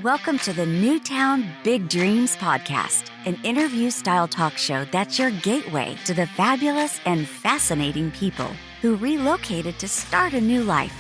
Welcome to the Newtown Big Dreams podcast, an interview-style talk show that's your gateway to the fabulous and fascinating people who relocated to start a new life.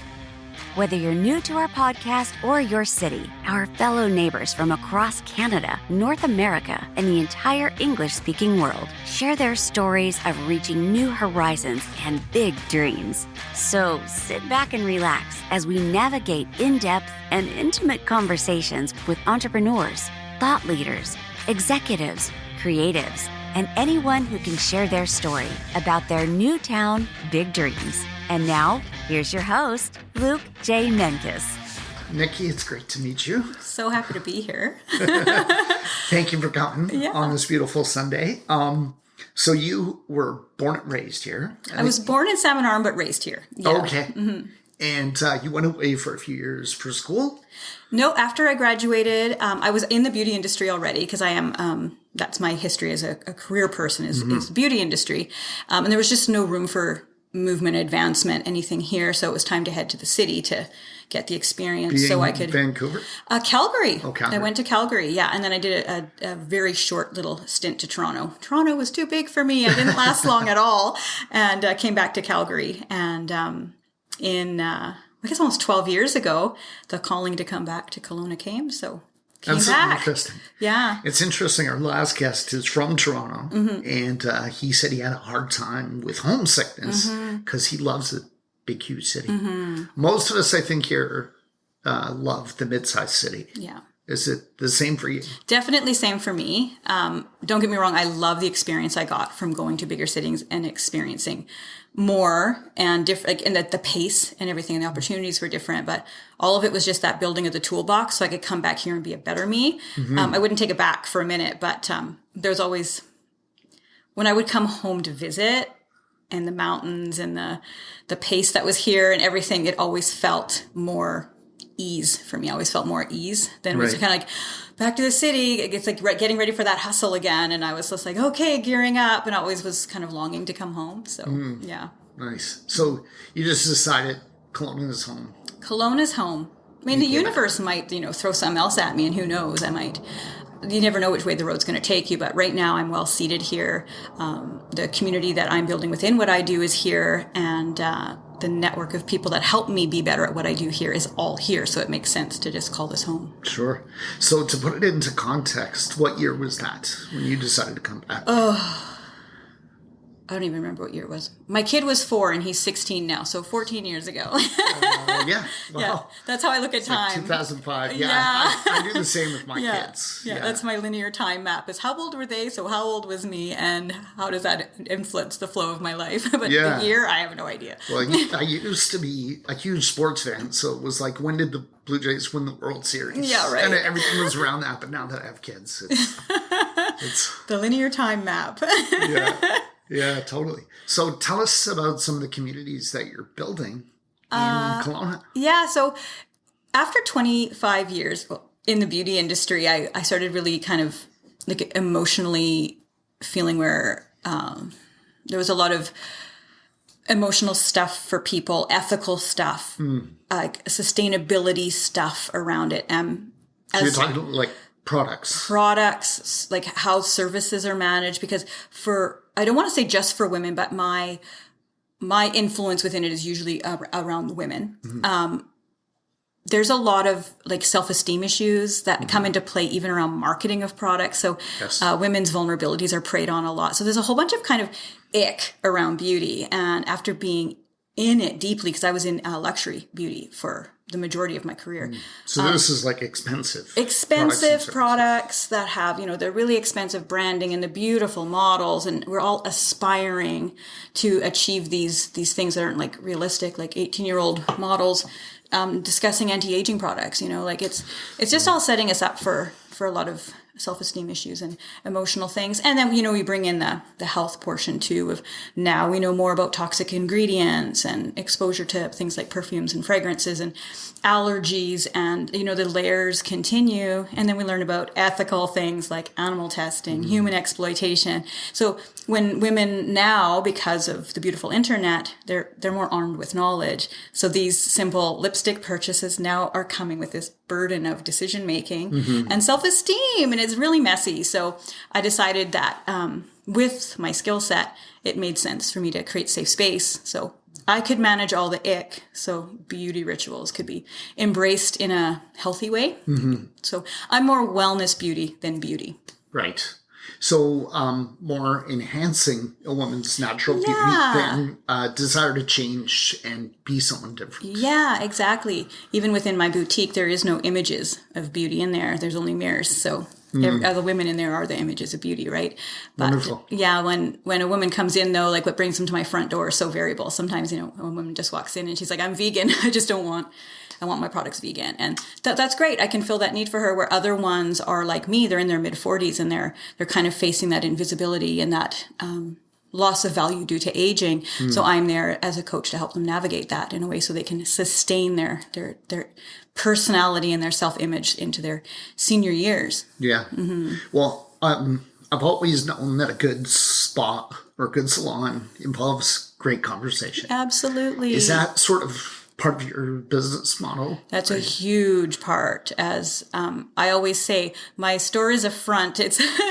Whether you're new to our podcast or your city, our fellow neighbors from across Canada, North America, and the entire English-speaking world share their stories of reaching new horizons and big dreams. So sit back and relax as we navigate in-depth and intimate conversations with entrepreneurs, thought leaders, executives, creatives, and anyone who can share their story about their Newtown big dreams. And now, here's your host, Luke J. Menkes. Nikki, it's great to meet you. So happy to be here. Thank you for coming on this beautiful Sunday. So you were born and raised here. I was born in Salmon Arm, but raised here. Yeah. Okay. Mm-hmm. And you went away for a few years for school? No, after I graduated, I was in the beauty industry already because I am, that's my history as a career person is the beauty industry. And there was just no room for movement, advancement, anything here. So it was time to head to the city to get the experience. So I could Vancouver? Calgary. Oh, Calgary. I went to Calgary, yeah. And then I did a very short little stint to Toronto. Toronto was too big for me. I didn't last long at all. And came back to Calgary. And I guess almost 12 years ago, the calling to come back to Kelowna came. So That's back. Interesting. Yeah. It's interesting. Our last guest is from Toronto, and he said he had a hard time with homesickness because he loves a big, huge city. Most of us, I think, here love the mid-sized city. Yeah. Is it the same for you? Definitely same for me. Don't get me wrong. I love the experience I got from going to bigger cities and experiencing more and different, and the pace and everything and the opportunities were different, but all of it was just that building of the toolbox so I could come back here and be a better me. I wouldn't take it back for a minute, but there's always, when I would come home to visit and the mountains and the pace that was here and everything, it always felt more ease for me. I always felt more ease than it was kind of like back to the city. It's like getting ready for that hustle again. And I was just like, okay, gearing up, and I always was kind of longing to come home. So yeah. Nice. So you just decided Kelowna is home. Kelowna is home. I mean, the universe might, throw something else at me, and who knows, you never know which way the road's going to take you. But right now I'm well seated here. The community that I'm building within what I do is here. And, the network of people that help me be better at what I do here is all here. So it makes sense to just call this home. Sure. So to put it into context, what year was that when you decided to come back? I don't even remember what year it was. My kid was 4 and he's 16 now. So 14 years ago. Yeah. Wow. Yeah. That's how I look at time. 2005. Yeah. I do the same with my kids. Yeah. That's my linear time map is how old were they? So how old was me? And how does that influence the flow of my life? But the year, I have no idea. Well, I used to be a huge sports fan. So it was like, when did the Blue Jays win the World Series? Yeah, right. And everything was around that. But now that I have kids, it's the linear time map. Yeah, totally. So tell us about some of the communities that you're building in Kelowna. Yeah, so after 25 years in the beauty industry, I started really kind of like emotionally feeling where there was a lot of emotional stuff for people, ethical stuff, like sustainability stuff around it. So you're talking like products, like how services are managed, because I don't want to say just for women, but my influence within it is usually around women. There's a lot of like self-esteem issues that come into play even around marketing of products. So women's vulnerabilities are preyed on a lot. So there's a whole bunch of kind of ick around beauty. And after being in it deeply, because I was in luxury beauty for the majority of my career. So this is like expensive products that have, they're really expensive branding and the beautiful models. And we're all aspiring to achieve these things that aren't like realistic, like 18-year-old models discussing anti-aging products, like it's just all setting us up for a lot of self-esteem issues and emotional things. And then, we bring in the health portion too of now we know more about toxic ingredients and exposure to things like perfumes and fragrances and allergies, and, the layers continue. And then we learn about ethical things like animal testing, human exploitation. So when women now, because of the beautiful internet, they're more armed with knowledge. So these simple lipstick purchases now are coming with this burden of decision making and self-esteem, and it's really messy. So I decided that with my skill set, it made sense for me to create safe space so I could manage all the ick. So beauty rituals could be embraced in a healthy way. So I'm more wellness beauty than beauty. Right. So more enhancing a woman's natural beauty than desire to change and be someone different. Yeah, exactly. Even within my boutique, there is no images of beauty in there. There's only mirrors. So the women in there are the images of beauty, right? But wonderful. Yeah, when a woman comes in, though, like what brings them to my front door is so variable. Sometimes, a woman just walks in and she's like, I'm vegan. I want my products vegan. And that's great. I can fill that need for her, where other ones are like me. They're in their mid-40s and they're kind of facing that invisibility and that loss of value due to aging. So I'm there as a coach to help them navigate that in a way so they can sustain their personality and their self-image into their senior years. Yeah. Well, I've always known that a good spa or a good salon involves great conversation. Absolutely. Is that sort of part of your business model? That's a huge part. As I always say, my store is a front.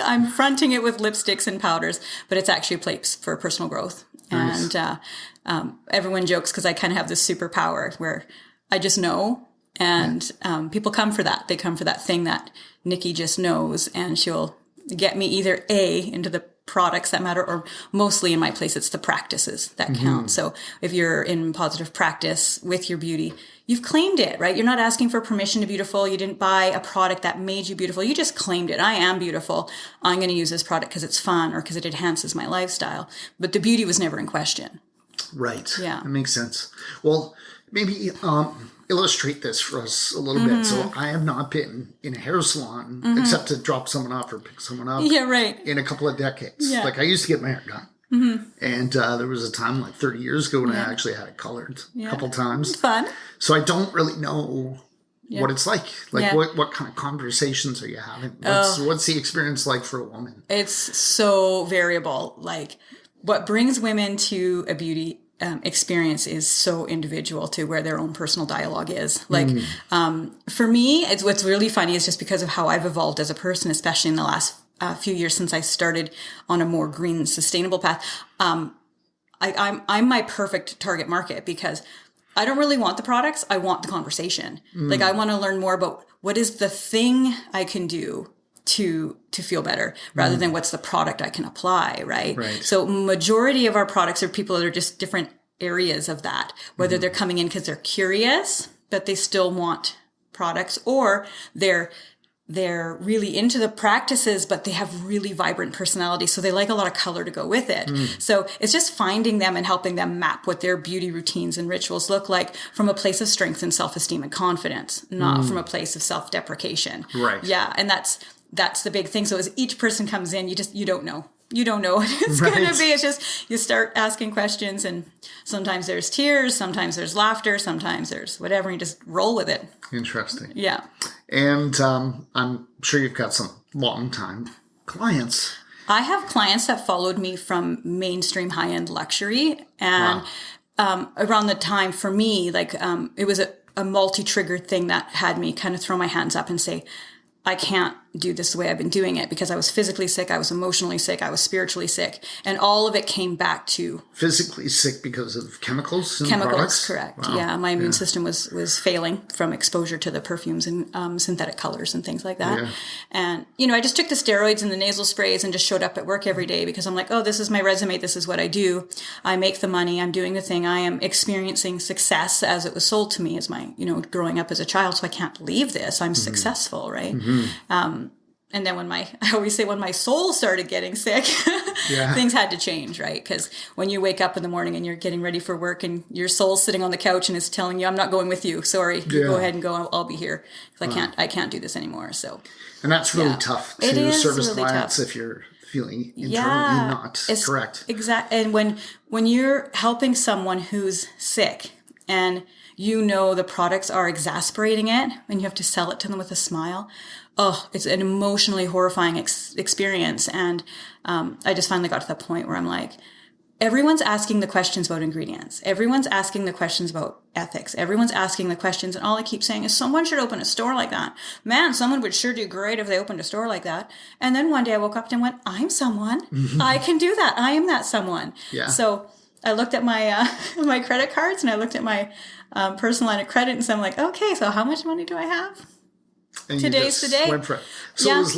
I'm fronting it with lipsticks and powders, but it's actually a place for personal growth. Nice. And everyone jokes because I kind of have this superpower where I just know, and people come for that. They come for that thing that Nikki just knows, and she'll get me either into the products that matter, or mostly in my place, it's the practices that count. So if you're in positive practice with your beauty, you've claimed it, right? You're not asking for permission to be beautiful. You didn't buy a product that made you beautiful. You just claimed it. I am beautiful. I'm going to use this product because it's fun or because it enhances my lifestyle. But the beauty was never in question. Right. Yeah. That makes sense. Well, maybe illustrate this for us a little bit. So I have not been in a hair salon except to drop someone off or pick someone up in a couple of decades. Yeah. Like I used to get my hair done. And there was a time like 30 years ago when I actually had it colored a couple times. Fun. So I don't really know what it's like. Like what kind of conversations are you having? What's the experience like for a woman? It's so variable. Like what brings women to a beauty experience is so individual to where their own personal dialogue is. Like, for me, what's really funny is just because of how I've evolved as a person, especially in the last few years since I started on a more green, sustainable path. I'm my perfect target market because I don't really want the products. I want the conversation. Like I want to learn more about what is the thing I can do to feel better rather than what's the product I can apply, right? So majority of our products are people that are just different areas of that, whether they're coming in because they're curious, but they still want products, or they're really into the practices, but they have really vibrant personality. So they like a lot of color to go with it. So it's just finding them and helping them map what their beauty routines and rituals look like from a place of strength and self-esteem and confidence, not from a place of self-deprecation. Right. Yeah. And that's the big thing. So as each person comes in, you don't know. You don't know what it's going to be. It's just, you start asking questions, and sometimes there's tears, sometimes there's laughter, sometimes there's whatever, and you just roll with it. Interesting. Yeah. And I'm sure you've got some long-time clients. I have clients that followed me from mainstream high-end luxury. And around the time for me, like it was a multi-triggered thing that had me kind of throw my hands up and say, I can't do this the way I've been doing it, because I was physically sick, I was emotionally sick, I was spiritually sick. And all of it came back to... Physically sick because of chemicals in products? Correct. Wow. Yeah, my immune system was failing from exposure to the perfumes and synthetic colors and things like that. Yeah. And, I just took the steroids and the nasal sprays and just showed up at work every day because I'm like, oh, this is my resume, this is what I do. I make the money, I'm doing the thing, I am experiencing success as it was sold to me as my, growing up as a child, so I can't leave this. I'm successful, right? And then I always say when my soul started getting sick, things had to change, right? Because when you wake up in the morning and you're getting ready for work and your soul's sitting on the couch and is telling you, I'm not going with you. Sorry, you go ahead and go. I'll be here. Because I can't do this anymore. So, and that's really tough to service really clients if you're feeling internally not correct. Exactly. And when you're helping someone who's sick and you know the products are exasperating it and you have to sell it to them with a smile, it's an emotionally horrifying experience. And I just finally got to the point where I'm like, everyone's asking the questions about ingredients. Everyone's asking the questions about ethics. Everyone's asking the questions. And all I keep saying is someone should open a store like that. Man, someone would sure do great if they opened a store like that. And then one day I woke up and went, I'm someone. I can do that. I am that someone. Yeah. So I looked at my my credit cards and I looked at my personal line of credit and so I'm like, okay, so how much money do I have? And Today's the day. Went for it. So it was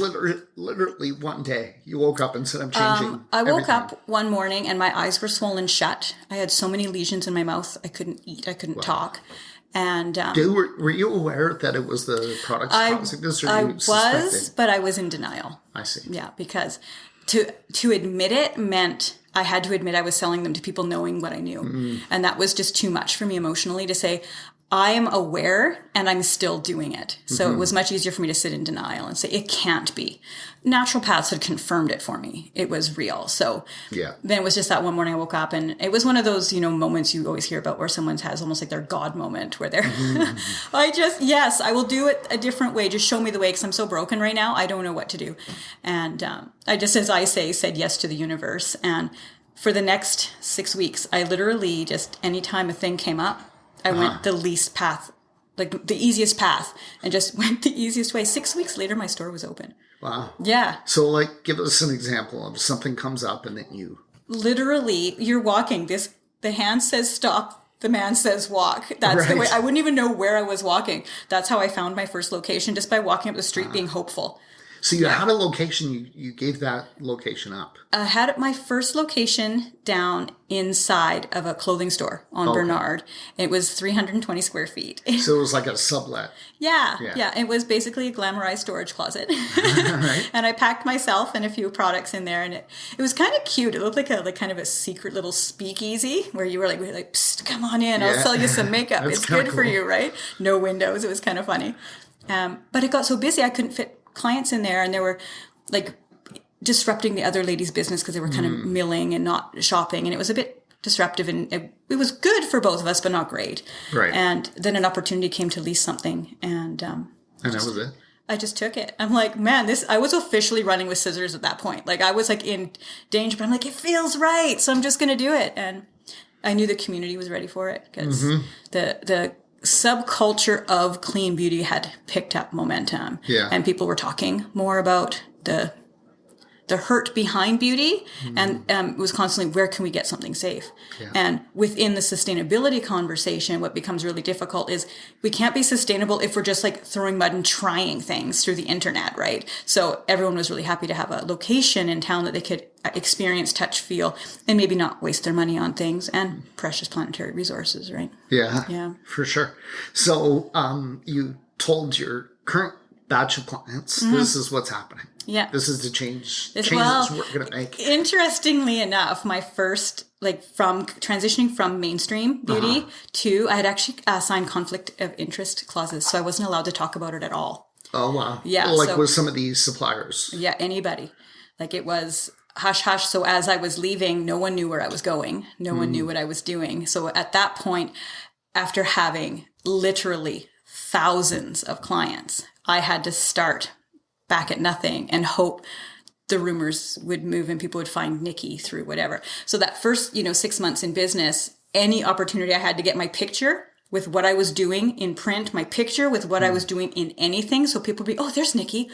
literally one day you woke up and said, I'm changing I woke up one morning and my eyes were swollen shut. I had so many lesions in my mouth. I couldn't eat. I couldn't talk. And were you aware that it was the products causing this? Or I you was, but I was in denial. I see. Yeah, because to admit it meant I had to admit I was selling them to people knowing what I knew. And that was just too much for me emotionally to say, I am aware and I'm still doing it. So it was much easier for me to sit in denial and say, it can't be. Naturopaths had confirmed it for me. It was real. So then it was just that one morning I woke up and it was one of those, moments you always hear about where someone has almost like their God moment where they're, I will do it a different way. Just show me the way because I'm so broken right now. I don't know what to do. And I just, as I say, said yes to the universe. And for the next 6 weeks, I literally just, anytime a thing came up, I went the least path, like the easiest path, and just went the easiest way. 6 weeks later, my store was open. Wow. Yeah. So, give us an example of something comes up and then you... Literally, you're walking. The hand says stop. The man says walk. That's the way. I wouldn't even know where I was walking. That's how I found my first location, just by walking up the street being hopeful. So you had a location, you gave that location up. I had my first location down inside of a clothing store on Bernard. It was 320 square feet. So it was like a sublet. Yeah. It was basically a glamorized storage closet. Right. And I packed myself and a few products in there. And it was kind of cute. It looked like kind of a secret little speakeasy where you were like, psst, come on in. I'll sell you some makeup. It's good for you, right? No windows. It was kind of funny. But it got so busy I couldn't fit clients in there, and they were disrupting the other ladies' business because they were kind of milling and not shopping, and it was a bit disruptive, and it was good for both of us, but not great. Right. And then an opportunity came to lease something, and that was it. I just took it. I'm like, man, I was officially running with scissors at that point. I was in danger, but I'm like, it feels right, so I'm just going to do it. And I knew the community was ready for it because the subculture of clean beauty had picked up momentum, and people were talking more about the hurt behind beauty, and it was constantly, where can we get something safe? And within the sustainability conversation, what becomes really difficult is we can't be sustainable if we're just throwing mud and trying things through the internet, right? So everyone was really happy to have a location in town that they could experience, touch, feel, and maybe not waste their money on things and precious planetary resources, right? Yeah, for sure. So you told your current batch of clients, this is what's happening. Yeah. This is the changes we're going to make. Interestingly enough, my first, from transitioning from mainstream beauty to, I had actually signed conflict of interest clauses, so I wasn't allowed to talk about it at all. Oh, wow. Yeah. With some of these suppliers. Yeah, anybody. It was hush hush. So as I was leaving, no one knew where I was going. No one knew what I was doing. So at that point, after having literally thousands of clients, I had to start back at nothing and hope the rumors would move and people would find Nikki through whatever. So that first, 6 months in business, any opportunity I had to get my picture with what I was doing in print, my picture with what I was doing in anything. So people would be, oh, there's Nikki.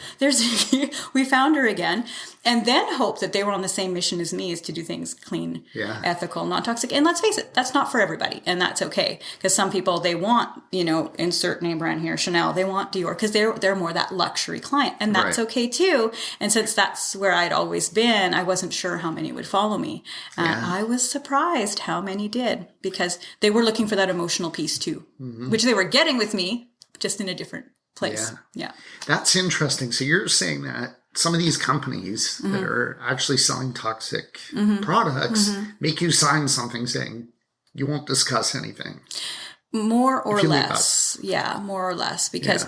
We found her again. And then hope that they were on the same mission as me, is to do things clean, ethical, non-toxic. And let's face it, that's not for everybody. And that's okay. Because some people, they want, insert name brand here, Chanel, they want Dior, because they're more that luxury client. And that's okay too. And since that's where I'd always been, I wasn't sure how many would follow me. I was surprised how many did, because they were looking for that emotional piece too, which they were getting with me, just in a different place. Yeah. That's interesting. So you're saying that some of these companies that are actually selling toxic products make you sign something saying you won't discuss anything. More or less. Yeah, more or less. Because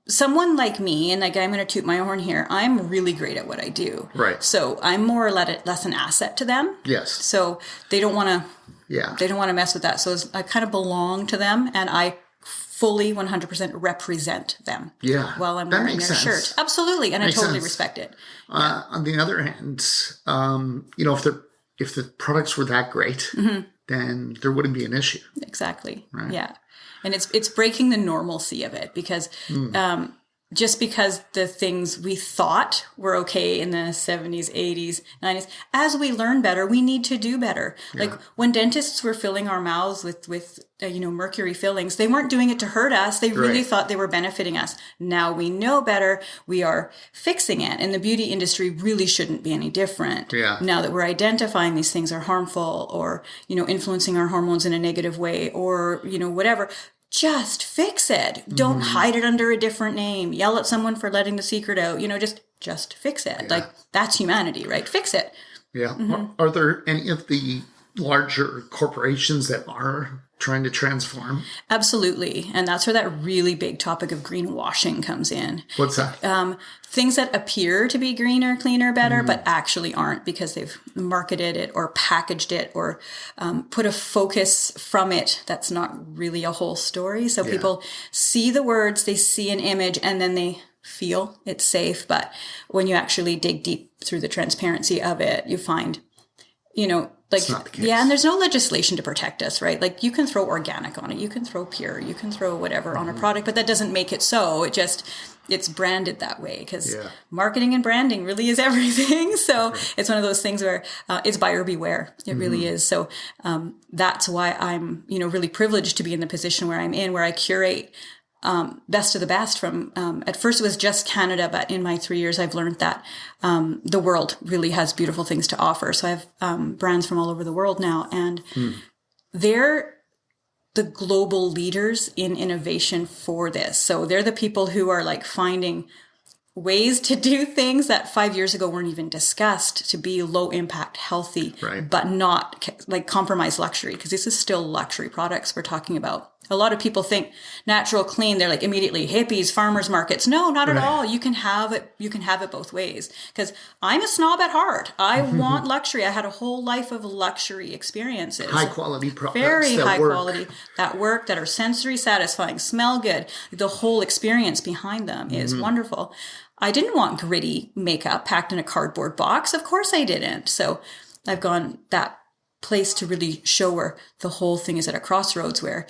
someone like me, and like I'm going to toot my horn here, I'm really great at what I do. Right. So I'm more or less an asset to them. Yes. So they don't want to mess with that. So I kind of belong to them, and I fully 100% represent them. Yeah. While I'm wearing their shirt. Absolutely. And I totally respect it. On the other hand, if the products were that great, then there wouldn't be an issue. Exactly. Right. Yeah. And it's breaking the normalcy of it, because just because the things we thought were okay in the 70s, 80s, 90s, as we learn better, we need to do better. Yeah. Like when dentists were filling our mouths with mercury fillings, they weren't doing it to hurt us. They really thought they were benefiting us. Now we know better. We are fixing it. And the beauty industry really shouldn't be any different. Yeah. Now that we're identifying these things are harmful, or, influencing our hormones in a negative way, or, whatever. Just fix it. Don't hide it under a different name. Yell at someone for letting the secret out. Just fix it. Yeah. Like, that's humanity, right? Fix it. Yeah. Are there any of the larger corporations that are trying to transform? Absolutely. And that's where that really big topic of greenwashing comes in. What's that? Things that appear to be greener, cleaner, better, but actually aren't, because they've marketed it or packaged it or put a focus from it that's not really a whole story. So people see the words, they see an image, and then they feel it's safe. But when you actually dig deep through the transparency of it, you find, and there's no legislation to protect us, right? Like, you can throw organic on it, you can throw pure, you can throw whatever on a product, but that doesn't make it so. It's branded that way, because marketing and branding really is everything. So it's one of those things where it's buyer beware. It really is. So that's why I'm, really privileged to be in the position where I'm in, where I curate best of the best from, at first it was just Canada, but in my 3 years, I've learned that the world really has beautiful things to offer. So I have brands from all over the world now, and they're the global leaders in innovation for this. So they're the people who are like finding ways to do things that 5 years ago weren't even discussed, to be low impact, healthy, but not like compromise luxury, because this is still luxury products we're talking about. A lot of people think natural, clean, they're like immediately hippies, farmers markets. No, not at all. You can have it. You can have it both ways. Because I'm a snob at heart. I want luxury. I had a whole life of luxury experiences. High quality products. Very high quality, that work, that are sensory satisfying, smell good. The whole experience behind them is wonderful. I didn't want gritty makeup packed in a cardboard box. Of course I didn't. So I've gone that place to really show where the whole thing is at a crossroads, where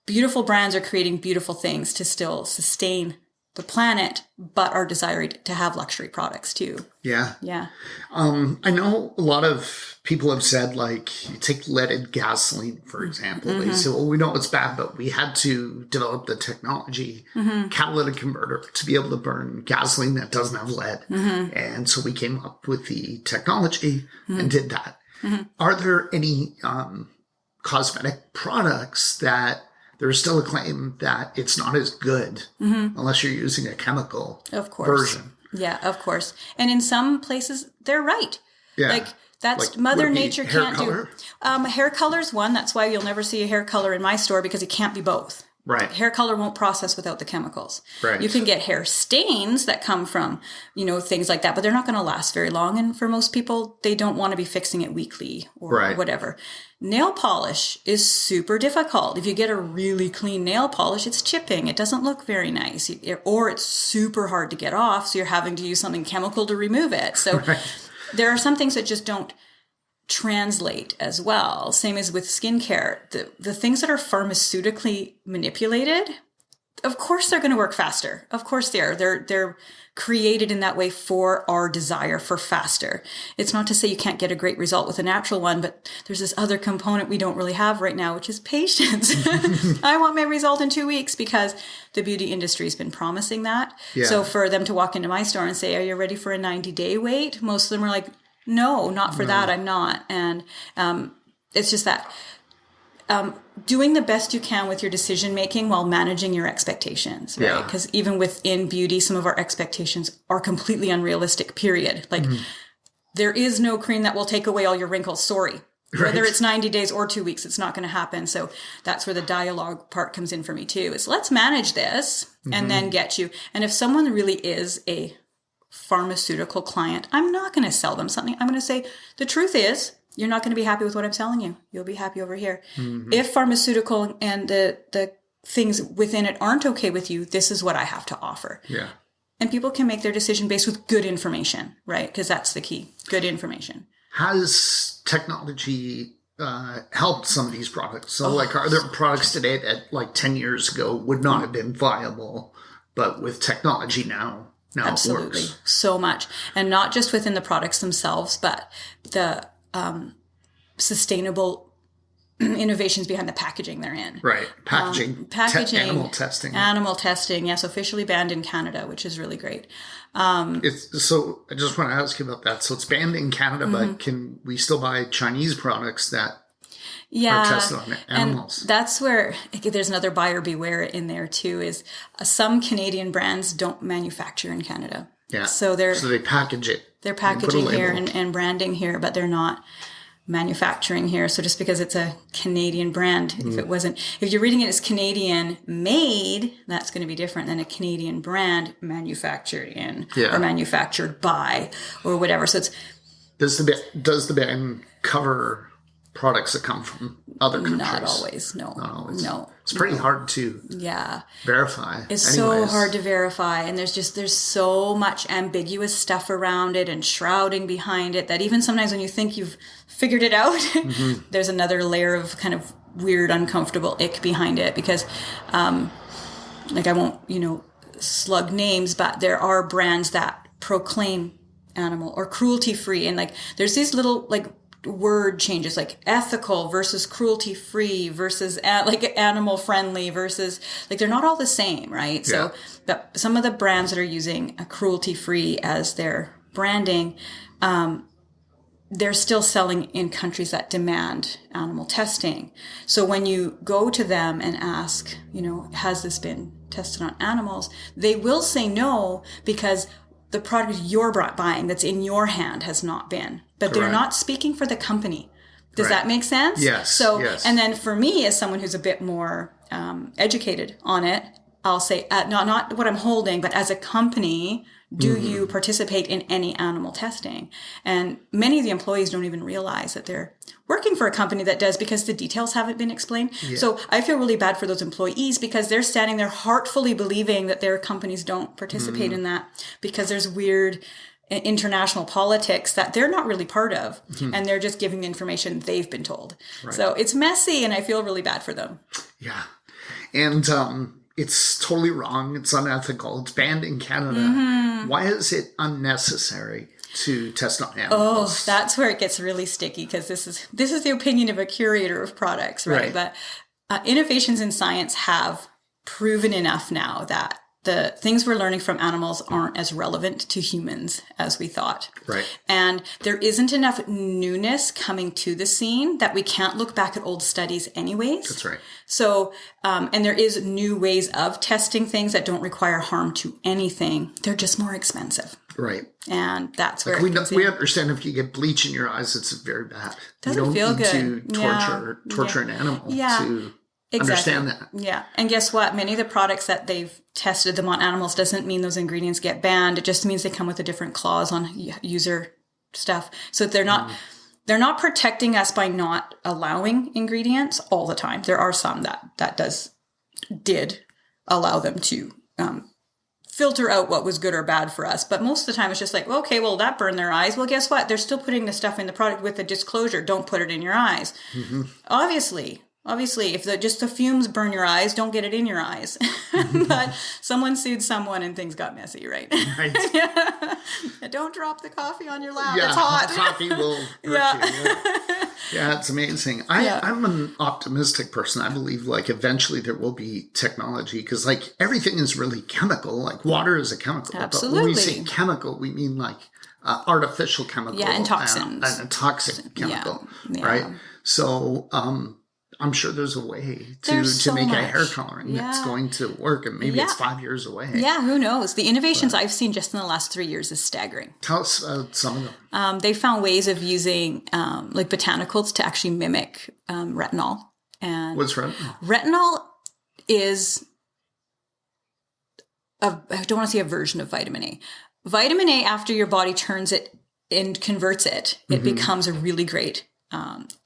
beautiful brands are creating beautiful things to still sustain the planet, but are desiring to have luxury products too. Yeah. Yeah. I know a lot of people have said, like, you take leaded gasoline, for example. They say, well, we know it's bad, but we had to develop the technology, catalytic converter, to be able to burn gasoline that doesn't have lead. And so we came up with the technology and did that. Are there any cosmetic products that there's still a claim that it's not as good unless you're using a chemical version? Yeah, of course. And in some places, they're right. Yeah. Like, that's like, Mother Nature can't do. Hair color's one. That's why you'll never see a hair color in my store, because it can't be both. Right. Hair color won't process without the chemicals. Right. You can get hair stains that come from, things like that, but they're not going to last very long. And for most people, they don't want to be fixing it weekly or whatever. Nail polish is super difficult. If you get a really clean nail polish, it's chipping. It doesn't look very nice, or it's super hard to get off. So you're having to use something chemical to remove it. So there are some things that just don't translate as well. Same as with skincare. The things that are pharmaceutically manipulated, of course they're going to work faster. Of course they are. They're created in that way for our desire for faster. It's not to say you can't get a great result with a natural one, but there's this other component we don't really have right now, which is patience. I want my result in 2 weeks, because the beauty industry has been promising that. Yeah. So for them to walk into my store and say, are you ready for a 90-day wait? Most of them are like, no, not for that. I'm not. And it's just that doing the best you can with your decision making while managing your expectations, right? Because even within beauty, some of our expectations are completely unrealistic, period. Like there is no cream that will take away all your wrinkles. Sorry. Whether it's 90 days or 2 weeks, it's not going to happen. So that's where the dialogue part comes in for me too, is let's manage this and then get you. And if someone really is a pharmaceutical client, I'm not going to sell them something. I'm going to say, the truth is, you're not going to be happy with what I'm selling you. You'll be happy over here. If pharmaceutical and the things within it aren't okay with you, this is what I have to offer. Yeah. And people can make their decision based with good information, right? Because that's the key. Good information. Has technology helped some of these products? So like, are there products today that like 10 years ago would not have been viable, but with technology now Absolutely. It works? So much. And not just within the products themselves, but the sustainable innovations behind the packaging they're in. Right. Packaging. Animal testing. Animal testing. Yes. Officially banned in Canada, which is really great. So I just want to ask you about that. So it's banned in Canada, but can we still buy Chinese products that are tested on animals? And that's where there's another buyer beware in there too, is some Canadian brands don't manufacture in Canada. Yeah. So they package it. They're packaging here and branding here, but they're not manufacturing here. So just because it's a Canadian brand, if you're reading it as Canadian made, that's going to be different than a Canadian brand manufactured in or manufactured by or whatever. So it's, does the ban cover products that come from other countries? Not always. No. Not always. No. It's pretty hard to verify. It's so hard to verify. And there's so much ambiguous stuff around it and shrouding behind it that even sometimes when you think you've figured it out, there's another layer of kind of weird, uncomfortable ick behind it. Because, like I won't, slug names, but there are brands that proclaim animal or cruelty free. And like, there's these little like word changes, like ethical versus cruelty free versus like animal friendly versus, like, they're not all the same, right? So some of the brands that are using a cruelty free as their branding, they're still selling in countries that demand animal testing. So when you go to them and ask, has this been tested on animals? They will say no, because the product you're buying that's in your hand has not been. But they're not speaking for the company. Does that make sense? Yes. So, and then for me, as someone who's a bit more educated on it, I'll say, not what I'm holding, but as a company, do you participate in any animal testing? And many of the employees don't even realize that they're working for a company that does, because the details haven't been explained. Yeah. So I feel really bad for those employees, because they're standing there heartfully believing that their companies don't participate in that, because there's weird international politics that they're not really part of, and they're just giving the information they've been told. Right. So it's messy, and I feel really bad for them. Yeah. And it's totally wrong. It's unethical. It's banned in Canada. Why is it unnecessary to test on animals? Oh, that's where it gets really sticky, because this is the opinion of a curator of products, right? But innovations in science have proven enough now that the things we're learning from animals aren't as relevant to humans as we thought. Right. And there isn't enough newness coming to the scene that we can't look back at old studies anyways. That's right. So, and there is new ways of testing things that don't require harm to anything. They're just more expensive. Right. And that's where we understand if you get bleach in your eyes, it's very bad. Doesn't feel good. You don't need to torture an animal to understand that. Yeah. And guess what? Many of the products that they've tested them on animals doesn't mean those ingredients get banned. It just means they come with a different clause on user stuff. So they're not protecting us by not allowing ingredients all the time. There are some that did allow them to filter out what was good or bad for us. But most of the time it's just like, okay, well, that burned their eyes. Well, guess what? They're still putting the stuff in the product with a disclosure. Don't put it in your eyes. Obviously, if just the fumes burn your eyes, don't get it in your eyes. But someone sued someone and things got messy, right? Right. Don't drop the coffee on your lap. It's hot. Coffee will hurt you. Yeah, it's amazing. I'm an optimistic person. I believe like eventually there will be technology, because like everything is really chemical. Like water is a chemical. Absolutely. But when we say chemical, we mean like artificial chemical. Yeah, and toxins. And a toxic chemical, right? So, I'm sure there's a way There's to so make a much. hair coloring that's going to work, and maybe it's 5 years away. Yeah, who knows? The innovations I've seen just in the last 3 years is staggering. Tell us some of them. They found ways of using like botanicals to actually mimic retinol. And What's retinol? Retinol is I don't want to say a version of vitamin A. Vitamin A, after your body turns it and converts it, it becomes a really great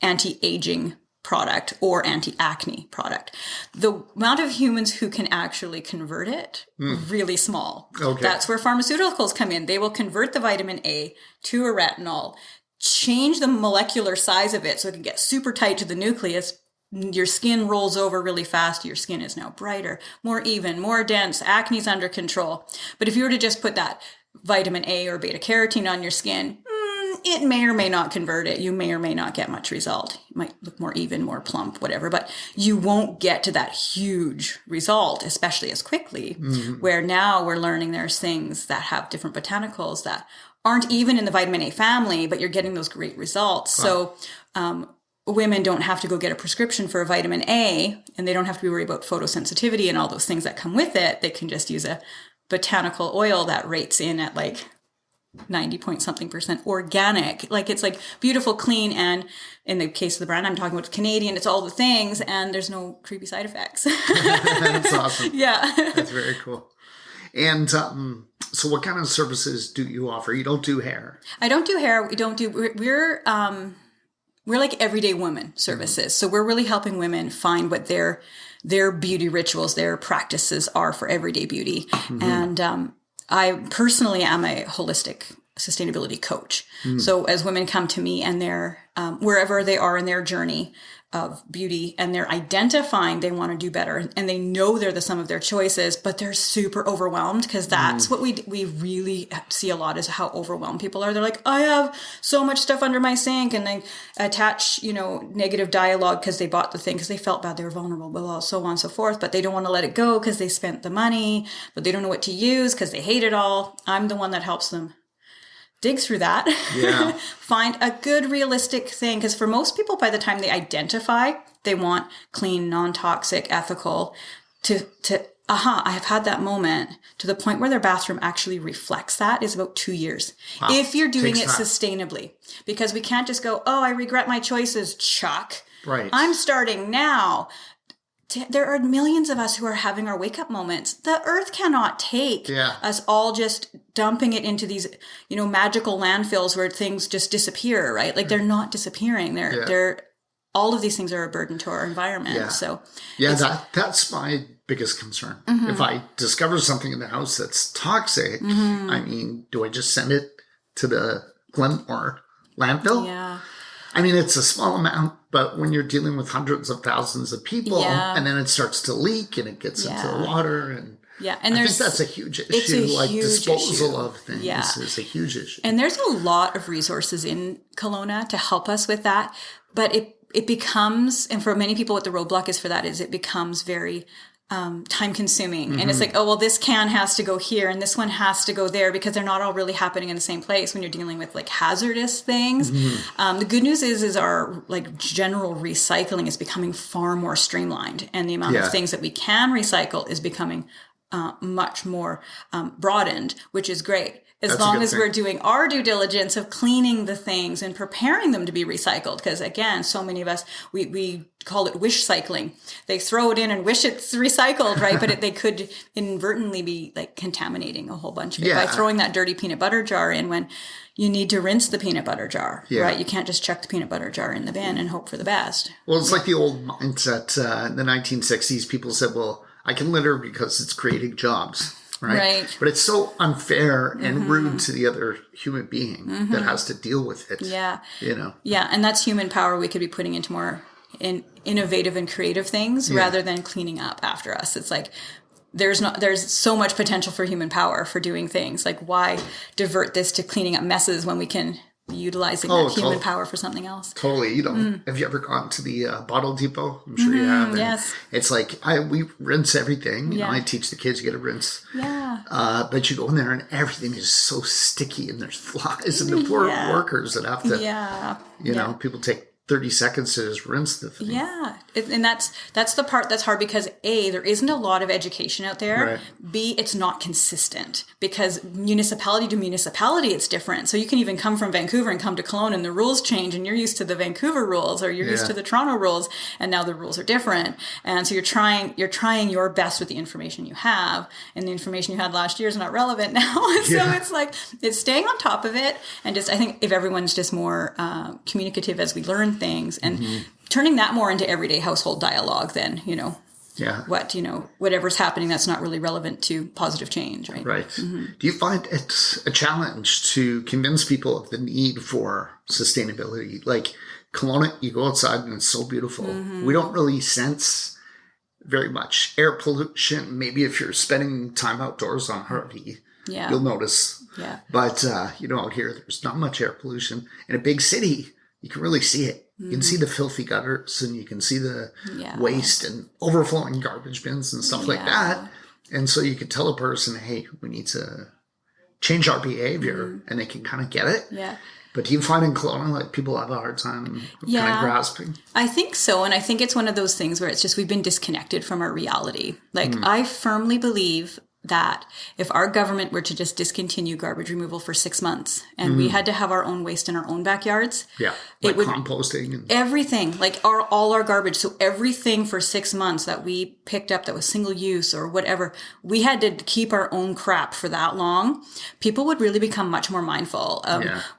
anti-aging product or anti-acne product. The amount of humans who can actually convert it, really small. Okay. That's where pharmaceuticals come in. They will convert the vitamin A to a retinol, change the molecular size of it so it can get super tight to the nucleus. Your skin rolls over really fast. Your skin is now brighter, more even, more dense. Acne's under control. But if you were to just put that vitamin A or beta carotene on your skin, it may or may not convert it. You may or may not get much result. It might look more even, more plump, whatever, but you won't get to that huge result, especially as quickly, where now we're learning there's things that have different botanicals that aren't even in the vitamin A family, but you're getting those great results. Wow. So, women don't have to go get a prescription for a vitamin A, and they don't have to be worried about photosensitivity and all those things that come with it. They can just use a botanical oil that rates in at like 90-point-something% organic. Like it's like beautiful, clean, and in the case of the brand I'm talking about, Canadian, it's all the things, and there's no creepy side effects. That's awesome. Yeah. That's very cool. And so what kind of services do you offer? You don't do hair. I don't do hair. We're like everyday woman services. So we're really helping women find what their beauty rituals, their practices are for everyday beauty. And I personally am a holistic sustainability coach. So as women come to me and they're wherever they are in their journey of beauty and they're identifying they want to do better and they know they're the sum of their choices, but they're super overwhelmed because that's what we really see a lot is how overwhelmed people are. They're like, I have so much stuff under my sink, and they attach, negative dialogue because they bought the thing because they felt bad, they were vulnerable, blah, blah, so on and so forth, but they don't want to let it go because they spent the money, but they don't know what to use because they hate it all. I'm the one that helps them dig through that, find a good realistic thing. Because for most people, by the time they identify, they want clean, non-toxic, ethical, I have had that moment to the point where their bathroom actually reflects that is about 2 years. Wow. If you're doing it sustainably, because we can't just go, I regret my choices, Chuck. Right. I'm starting now. There are millions of us who are having our wake-up moments. The earth cannot take us all just dumping it into these, magical landfills where things just disappear, right? Like they're not disappearing. They're all of these things are a burden to our environment. Yeah. So that's my biggest concern. If I discover something in the house that's toxic, I mean, do I just send it to the Glenmore landfill? Yeah. I mean, it's a small amount, but when you're dealing with hundreds of thousands of people and then it starts to leak and it gets into the water and and I think that's a huge issue. Disposal of things is a huge issue. And there's a lot of resources in Kelowna to help us with that, but it becomes, and for many people what the roadblock is for that is it becomes very time consuming. And it's like, this can has to go here and this one has to go there because they're not all really happening in the same place when you're dealing with like hazardous things. The good news is our like general recycling is becoming far more streamlined, and the amount of things that we can recycle is becoming much more broadened, which is great. As long as we're doing our due diligence of cleaning the things and preparing them to be recycled. Because again, so many of us, we call it wish cycling. They throw it in and wish it's recycled, right? But they could inadvertently be like contaminating a whole bunch of it by throwing that dirty peanut butter jar in when you need to rinse the peanut butter jar, right? You can't just chuck the peanut butter jar in the bin and hope for the best. Well, it's like the old mindset in the 1960s. People said, well, I can litter because it's creating jobs. Right. But it's so unfair and rude to the other human being that has to deal with it. Yeah. Yeah. And that's human power we could be putting into more innovative and creative things rather than cleaning up after us. It's like there's so much potential for human power for doing things. Like why divert this to cleaning up messes when we can be utilizing that human power for something else? Totally. Have you ever gone to the bottle depot? I'm sure you have. And yes. It's like we rinse everything. I teach the kids you got to rinse. Yeah. But you go in there and everything is so sticky and there's flies and the poor workers that have to, people take 30 seconds to just rinse the thing. Yeah. And that's the part that's hard because A, there isn't a lot of education out there. Right. B, it's not consistent because municipality to municipality, it's different. So you can even come from Vancouver and come to Kelowna and the rules change and you're used to the Vancouver rules or you're used to the Toronto rules and now the rules are different. And so you're trying your best with the information you have and the information you had last year is not relevant now. So it's like, it's staying on top of it. And just, I think if everyone's just more communicative as we learn things and turning that more into everyday household dialogue then, whatever's happening that's not really relevant to positive change, right? Right. Do you find it's a challenge to convince people of the need for sustainability? Like Kelowna, you go outside and it's so beautiful. We don't really sense very much air pollution. Maybe if you're spending time outdoors on Harvey, you'll notice. Yeah. But, out here, there's not much air pollution. In a big city, you can really see it. You can see the filthy gutters and you can see the waste and overflowing garbage bins and stuff like that. And so you could tell a person, hey, we need to change our behavior and they can kind of get it. Yeah. But do you find in Kelowna, like people have a hard time kind of grasping? I think so. And I think it's one of those things where it's just we've been disconnected from our reality. Like I firmly believe that if our government were to just discontinue garbage removal for 6 months and we had to have our own waste in our own backyards. Yeah. Like composting. And everything, like all our garbage. So everything for 6 months that we picked up that was single use or whatever, we had to keep our own crap for that long. People would really become much more mindful.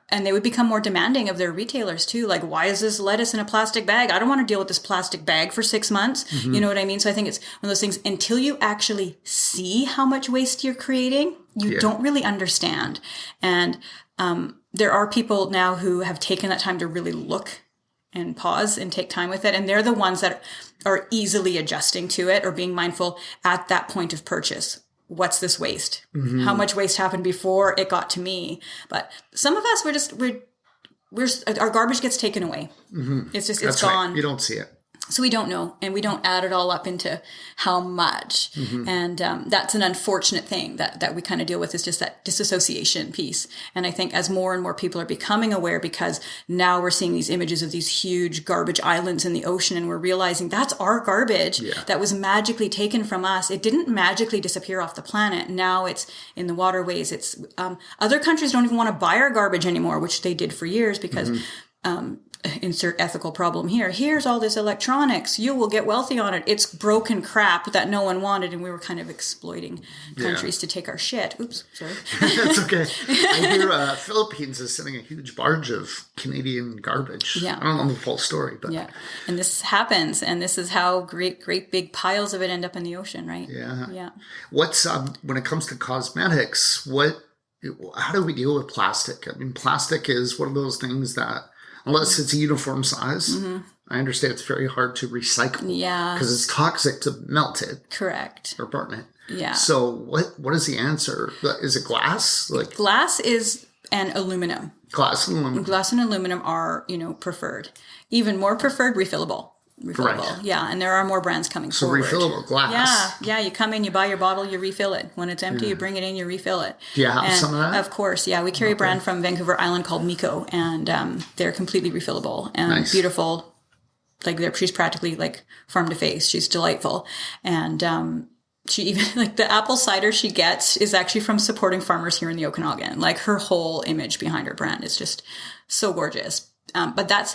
And they would become more demanding of their retailers too. Like, why is this lettuce in a plastic bag? I don't want to deal with this plastic bag for 6 months. You know what I mean? So I think it's one of those things, until you actually see how much waste you're creating, you don't really understand. And there are people now who have taken that time to really look and pause and take time with it. And they're the ones that are easily adjusting to it or being mindful at that point of purchase. What's this waste? How much waste happened before it got to me? But some of us, our garbage gets taken away. It's gone. Right. You don't see it. So we don't know, and we don't add it all up into how much. And that's an unfortunate thing that we kind of deal with, is just that disassociation piece. And I think as more and more people are becoming aware, because now we're seeing these images of these huge garbage islands in the ocean, and we're realizing that's our garbage that was magically taken from us. It didn't magically disappear off the planet. Now it's in the waterways. It's other countries don't even want to buy our garbage anymore, which they did for years because insert ethical problem here. Here's all this electronics. You will get wealthy on it. It's broken crap that no one wanted, and we were kind of exploiting countries to take our shit. Oops, sorry. That's okay. I hear Philippines is sending a huge barge of Canadian garbage. Yeah. I don't know the full story, but and this happens, and this is how great big piles of it end up in the ocean, right? Yeah. What's when it comes to cosmetics? How do we deal with plastic? I mean, plastic is one of those things that, unless it's a uniform size, I understand it's very hard to recycle. Yeah. Because it's toxic to melt it. Correct. Or burn it. Yeah. So what is the answer? Is it glass? Glass and aluminum. Glass and aluminum. Glass and aluminum are, preferred. Even more preferred, refillable. Right. Yeah, and there are more brands coming forward. So refillable glass. Yeah. You come in, you buy your bottle, you refill it. When it's empty, you bring it in, you refill it. Do you have some of that? Of course, yeah. We carry a brand from Vancouver Island called Miko, and they're completely refillable and beautiful. Like she's practically like farm to face. She's delightful, and she even the apple cider she gets is actually from supporting farmers here in the Okanagan. Like her whole image behind her brand is just so gorgeous. But that's.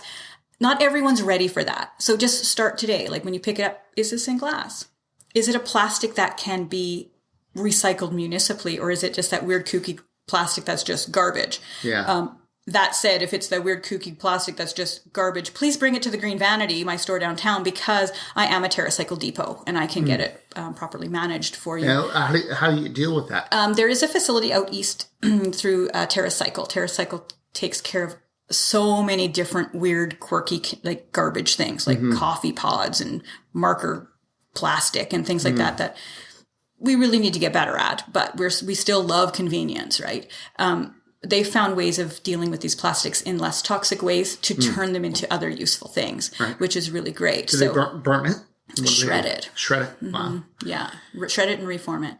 Not everyone's ready for that. So just start today. Like when you pick it up, is this in glass? Is it a plastic that can be recycled municipally? Or is it just that weird kooky plastic that's just garbage? Yeah. That said, if it's the weird kooky plastic that's just garbage, please bring it to the Green Vanity, my store downtown, because I am a TerraCycle depot and I can get it properly managed for you. How do you deal with that? There is a facility out east through TerraCycle. TerraCycle takes care of so many different weird, quirky, like garbage things, like coffee pods and marker plastic and things like that we really need to get better at. But we still love convenience, right? They found ways of dealing with these plastics in less toxic ways to turn them into other useful things, which is really great. Do they burn it? Shred it. Shred it. Wow. Yeah. Shred it and reform it.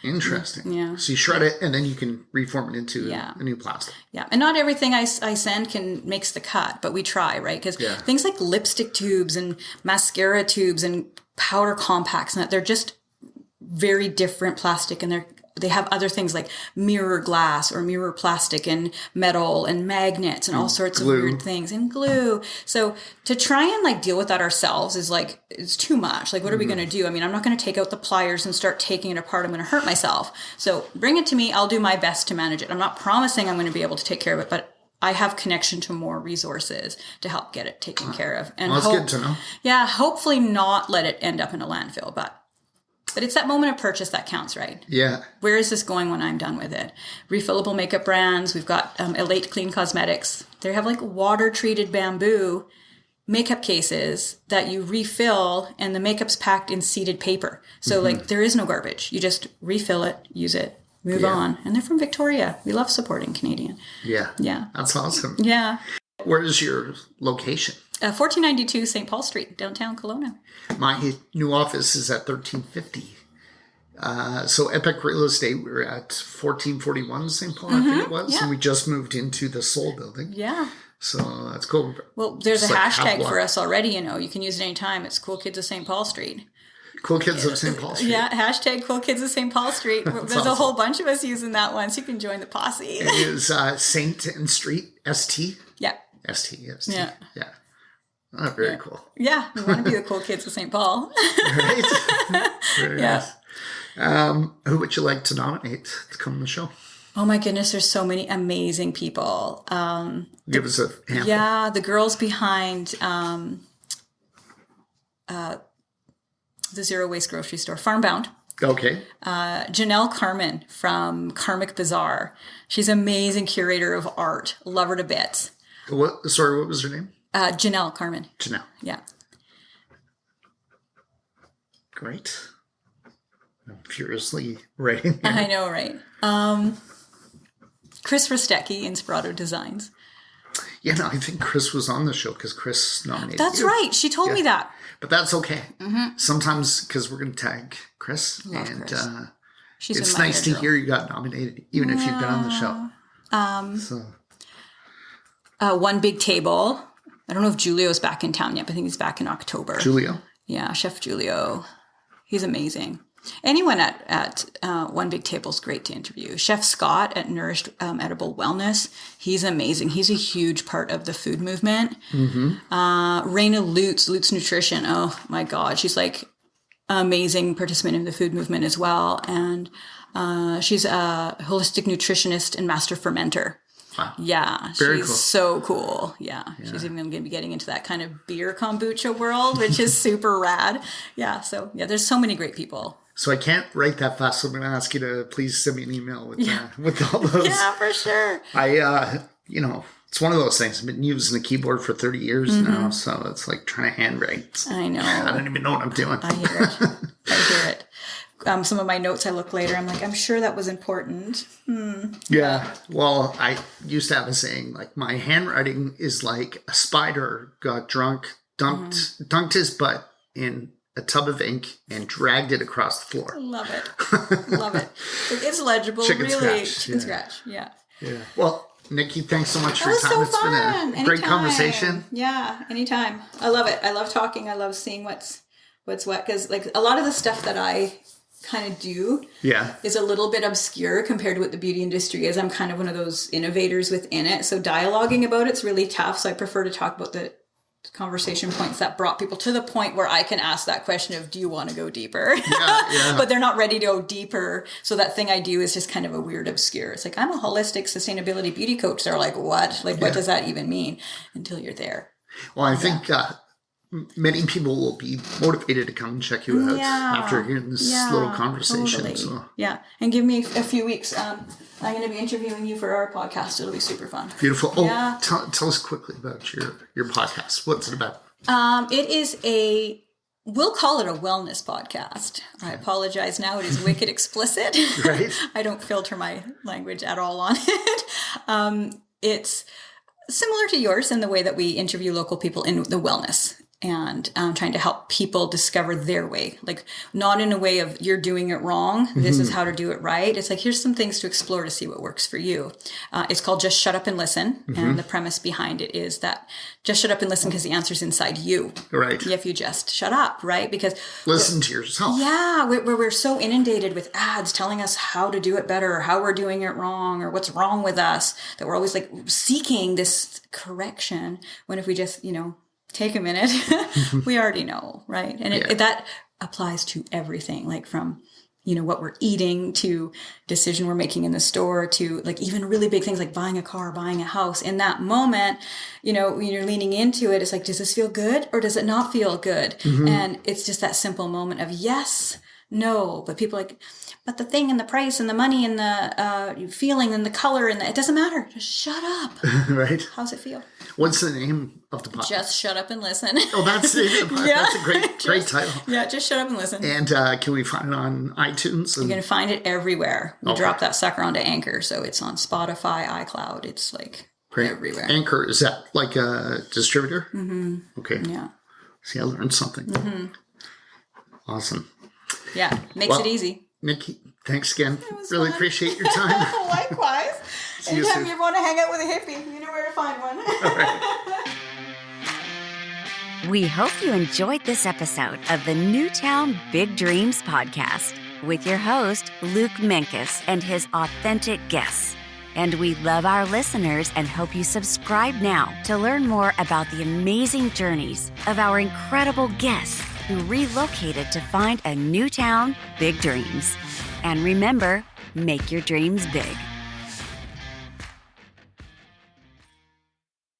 Interesting. Yeah. So you shred it and then you can reform it into Yeah. a new plastic. Yeah, and not everything I send makes the cut, but we try, right? Because things like lipstick tubes and mascara tubes and powder compacts, and they're just very different plastic, and they have other things like mirror glass or mirror plastic and metal and magnets and all sorts of weird things and glue. So to try and like deal with that ourselves is like, it's too much. Like, what are we going to do? I mean, I'm not going to take out the pliers and start taking it apart. I'm going to hurt myself. So bring it to me. I'll do my best to manage it. I'm not promising I'm going to be able to take care of it, but I have connection to more resources to help get it taken care of. And that's good to know. Yeah, hopefully not let it end up in a landfill, but it's that moment of purchase that counts, right? Yeah. Where is this going when I'm done with it? Refillable makeup brands. We've got Elate Clean Cosmetics. They have like water-treated bamboo makeup cases that you refill, and the makeup's packed in seeded paper. So like there is no garbage. You just refill it, use it, move on. And they're from Victoria. We love supporting Canadian. Yeah. Yeah. That's awesome. Yeah. Where is your location? 1492 St. Paul Street, downtown Kelowna. My new office is at 1350. So Epic Real Estate, we're at 1441 St. Paul, I think it was. Yeah. And we just moved into the Soul building. Yeah. So that's cool. Well, there's It's a like hashtag for us already, you know. You can use it anytime. It's Cool Kids of St. Paul Street. Cool Kids of St. Paul Street. Yeah, hashtag Cool Kids of St. Paul Street. There's awesome. a whole bunch of us using that one, so you can join the posse. It is Saint and Street, ST. Yeah. ST. Yeah. Yeah. Oh, very cool. Yeah, we want to be the cool kids of St. Paul. Right? Very Yeah. nice. Who would you like to nominate to come on the show? Oh my goodness, there's so many amazing people. Give us a handful. Yeah, the girls behind the Zero Waste Grocery Store, Farmbound. Okay. Janelle Carmen from Karmic Bazaar. She's an amazing curator of art. Love her to bits. What was her name? Janelle Carmen. Janelle. Yeah. Great. I'm furiously writing here. I know, right? Chris Rostecki, Inspirato Designs. Yeah, no, I think Chris was on the show because Chris nominated That's you. right. She told me that. But that's okay. Sometimes, because we're going to tag Chris. Love and Chris. She's it's been my nice to hero. hear you got nominated, even if you've been on the show. One Big Table. I don't know if Julio's back in town yet, but I think he's back in October. Julio. Yeah, Chef Julio. He's amazing. Anyone at One Big Table is great to interview. Chef Scott at Nourished Edible Wellness. He's amazing. He's a huge part of the food movement. Raina Lutz Nutrition. Oh my God. She's like amazing participant in the food movement as well. And she's a holistic nutritionist and master fermenter. Wow. Yeah, Very she's cool. so cool. Yeah, she's even going to be getting into that kind of beer kombucha world, which is super rad. Yeah, so yeah, there's so many great people. So I can't write that fast, so I'm going to ask you to please send me an email with all those. Yeah, for sure. It's one of those things. I've been using a keyboard for 30 years now, so it's like trying to handwrite. I know. I don't even know what I'm doing. I hear it. I hear it. Some of my notes I look later, I'm like, I'm sure that was important. Yeah. Well, I used to have a saying, like, my handwriting is like a spider got drunk, dunked his butt in a tub of ink and dragged it across the floor. Love it. Love it. It's legible. Chicken really. scratch, Chicken yeah. scratch. Yeah. Yeah. Well, Nikki, thanks so much for That your was time. so fun. It's been a great Anytime. conversation. Yeah, anytime. I love it. I love talking. I love seeing what's what. Because like a lot of the stuff that I kind of do is a little bit obscure compared to what the beauty industry is. I'm kind of one of those innovators within it. So dialoguing about it's really tough. So I prefer to talk about the conversation points that brought people to the point where I can ask that question of, do you want to go deeper? Yeah. But they're not ready to go deeper. So that thing I do is just kind of a weird obscure. It's like, I'm a holistic sustainability beauty coach. They're like, what? Like, what does that even mean? Until you're there. Well, I think many people will be motivated to come and check you out after hearing this little conversation. Totally. So. Yeah. And give me a few weeks. I'm going to be interviewing you for our podcast. It'll be super fun. Beautiful. Oh, tell us quickly about your podcast. What's it about? It is we'll call it a wellness podcast. I apologize now. It is wicked explicit. Right. I don't filter my language at all on it. It's similar to yours in the way that we interview local people in the wellness. and trying to help people discover their way, like not in a way of you're doing it wrong. This is how to do it right. It's like, here's some things to explore to see what works for you. It's called Just Shut Up and Listen. And the premise behind it is that just shut up and listen because the answer's inside you. Right. If you just shut up, right? Because listen to yourself. Yeah. We're so inundated with ads telling us how to do it better or how we're doing it wrong or what's wrong with us, that we're always like seeking this correction, when if we just, take a minute, we already know, right? And that applies to everything, like from, what we're eating to decision we're making in the store to like even really big things like buying a car, buying a house. In that moment, when you're leaning into it, it's like, does this feel good or does it not feel good? And it's just that simple moment of yes, no, but people are like, but the thing and the price and the money and the feeling and the color and it doesn't matter. Just shut up. Right. How's it feel? What's the name of the podcast? Just Shut Up and Listen. Oh, that's the name of the podcast. Yeah. That's a great title. Yeah, just shut up and listen. And can we find it on iTunes? You can find it everywhere. We drop that sucker onto Anchor, so it's on Spotify, iCloud. It's like everywhere. Anchor, is that like a distributor? Okay. Yeah. See, I learned something. Awesome. Yeah, makes it easy. Nikki, thanks again. Really appreciate your time. Likewise. See you Anytime soon. you want to hang out with a hippie, you know where to find one. We hope you enjoyed this episode of the Newtown Big Dreams podcast with your host, Luke Menkes, and his authentic guests. And we love our listeners and hope you subscribe now to learn more about the amazing journeys of our incredible guests who relocated to find a new town, big dreams. And remember, make your dreams big.